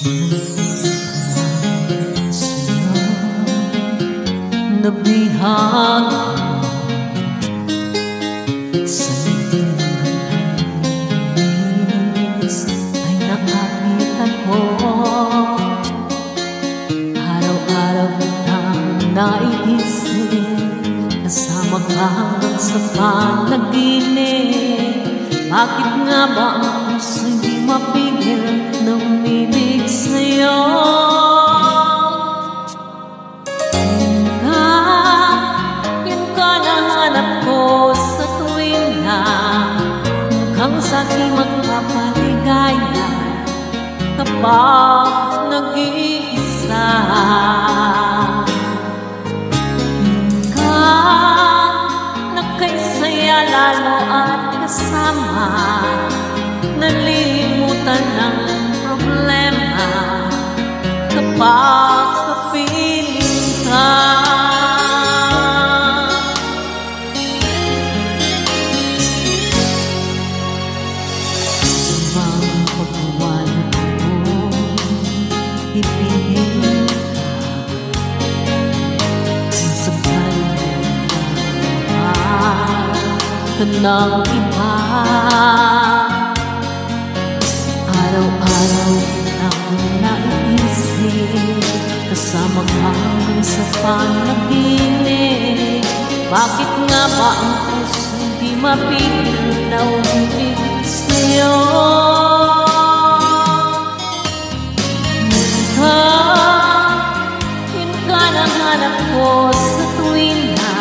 Nabihag sa linis ay nakakita ko. Araw-araw kitang naiisip, kasama ka hanggang sa panaginip. Bakit nga ba ang puso hindi mapigil na umilig sa'yo? Sa'king magpapaligaya kapag nag-iisa. Ka nagkaisaya lalo at kasama, nalilimutan ng problema kapag kapiling ka. Ibigin ka ka ng iba. Araw-araw ang naiisip, kasama ka hanggang sa panaginip. Bakit nga ba ang puso hindi mapigil na umibig sa'yo? Yun ka nang hanap ko sa tuwina,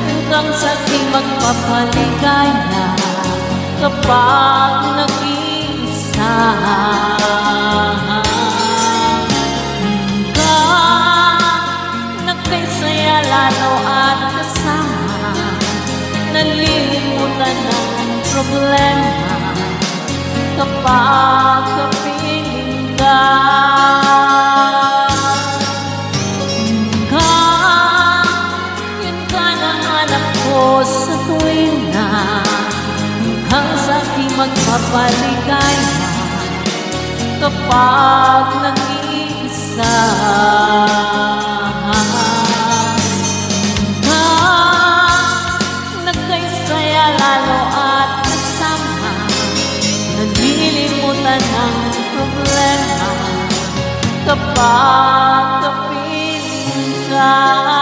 hanggang sa'king magpapaligaya kapag nag-iisa. Ka nagkaisaya lalo at kasama, nalilimutan ng problema kapag kapiling ka. Sa tuwina, hanggang sa'king magpapaligaya kapag nag-iisa. Ka nagkaisaya lalo at kasama, nalilimutan ng problema kapag kapiling ka.